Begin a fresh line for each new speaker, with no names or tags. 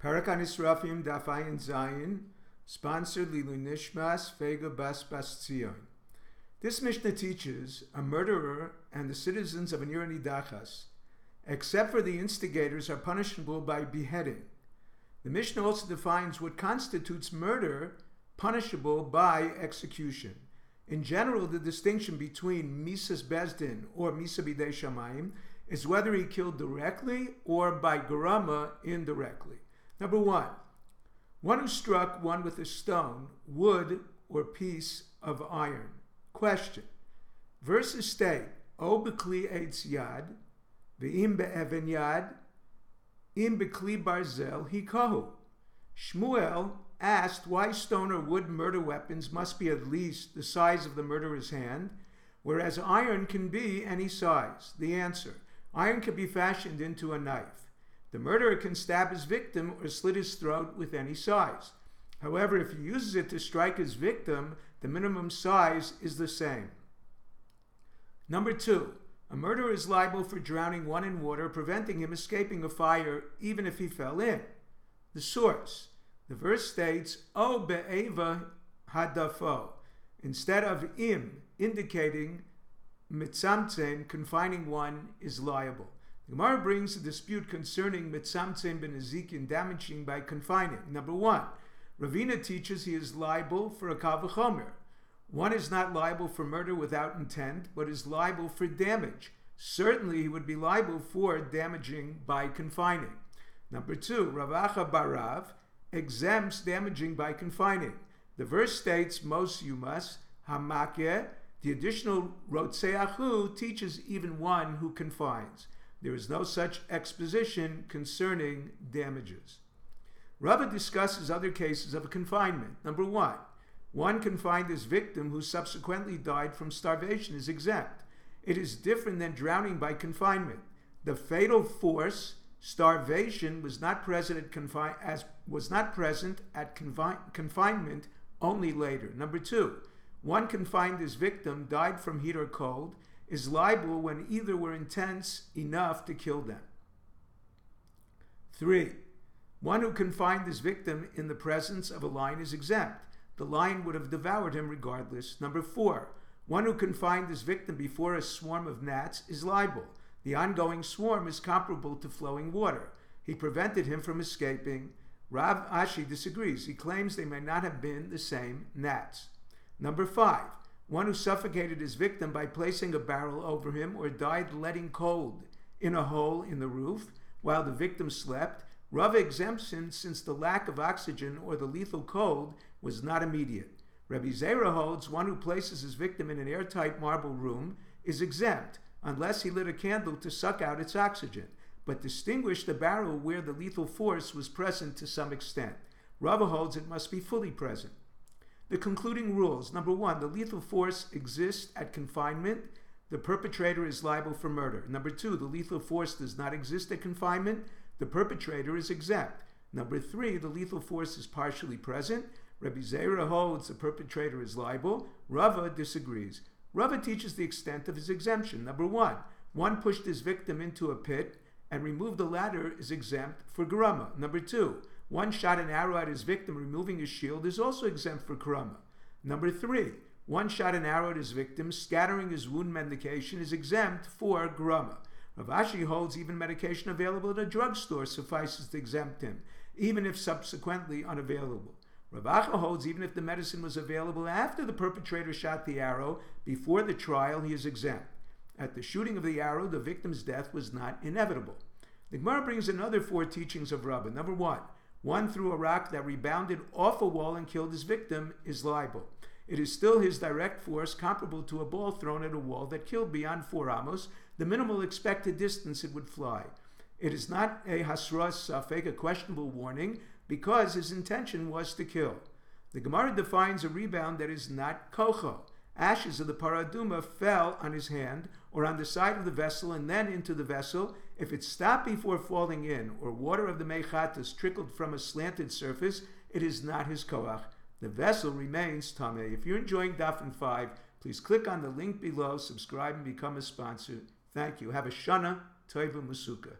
Parak HaNisrafim Daf Ayin Zayin, sponsored Lilu Nishmas Fega Bas Bas Tzion. This Mishnah teaches a murderer and the citizens of an Ir Nidachas, except for the instigators, are punishable by beheading. The Mishnah also defines what constitutes murder, punishable by execution. In general, the distinction between Misas Bezdin or Misa Bidei Shamayim is whether he killed directly or by garama, indirectly. Number one who struck one with a stone, wood, or piece of iron. Question. Verses state, O bekli eitz yad, ve'im be'even yad, im bekli barzel hikahu. Shmuel asked why stone or wood murder weapons must be at least the size of the murderer's hand, whereas iron can be any size. The answer, iron can be fashioned into a knife. The murderer can stab his victim or slit his throat with any size. However, if he uses it to strike his victim, the minimum size is the same. Number two, a murderer is liable for drowning one in water, preventing him escaping a fire even if he fell in. The source. The verse states, O be'eva hadafo, instead of im, indicating mitzamtzem, confining one, is liable. The Gemara brings a dispute concerning mitzamtzem ben ezikin, damaging by confining. Number one, Ravina teaches he is liable for a kal v'chomer. One is not liable for murder without intent, but is liable for damage. Certainly he would be liable for damaging by confining. Number two, Rav Acha Barav exempts damaging by confining. The verse states, Mos Yumas, Hamakeh. The additional Rotzeachu teaches even one who confines. There is no such exposition concerning damages. Rava discusses other cases of confinement. Number one confined his victim who subsequently died from starvation is exempt. It is different than drowning by confinement. The fatal force, starvation, was not present at confinement, only later. Number two, one confined his victim, died from heat or cold, is liable when either were intense enough to kill them. 3. One who confined his victim in the presence of a lion is exempt. The lion would have devoured him regardless. Number 4. One who confined his victim before a swarm of gnats is liable. The ongoing swarm is comparable to flowing water. He prevented him from escaping. Rav Ashi disagrees. He claims they may not have been the same gnats. Number 5. One who suffocated his victim by placing a barrel over him or died letting cold in a hole in the roof while the victim slept, Rava exempts him since the lack of oxygen or the lethal cold was not immediate. Rabbi Zera holds one who places his victim in an airtight marble room is exempt unless he lit a candle to suck out its oxygen, but distinguished the barrel where the lethal force was present to some extent. Rava holds it must be fully present. The concluding rules. Number 1, the lethal force exists at confinement. The perpetrator is liable for murder. Number 2, the lethal force does not exist at confinement. The perpetrator is exempt. Number 3, the lethal force is partially present. Rabbi Zera holds the perpetrator is liable. Rava disagrees. Rava teaches the extent of his exemption. Number 1, one pushed his victim into a pit and removed the ladder is exempt for garama. Number 2, one shot an arrow at his victim, removing his shield, is also exempt for karama. Number 3, one shot an arrow at his victim, scattering his wound medication, is exempt for garama. Rav Ashi holds even medication available at a drugstore suffices to exempt him, even if subsequently unavailable. Rav Acha holds even if the medicine was available after the perpetrator shot the arrow, before the trial he is exempt. At the shooting of the arrow, the victim's death was not inevitable. The Gemara brings another 4 teachings of Rabbah. Number 1, one threw a rock that rebounded off a wall and killed his victim is liable. It is still his direct force comparable to a ball thrown at a wall that killed beyond 4 amos, the minimal expected distance it would fly. It is not a hasras safek, a questionable warning, because his intention was to kill. The Gemara defines a rebound that is not kocho. Ashes of the paraduma fell on his hand or on the side of the vessel and then into the vessel. If it stopped before falling in, or water of the mechatas trickled from a slanted surface, it is not his koach. The vessel remains tameh. If you're enjoying Daf 5, please click on the link below, subscribe, and become a sponsor. Thank you. Have a Shana Tova Musuka.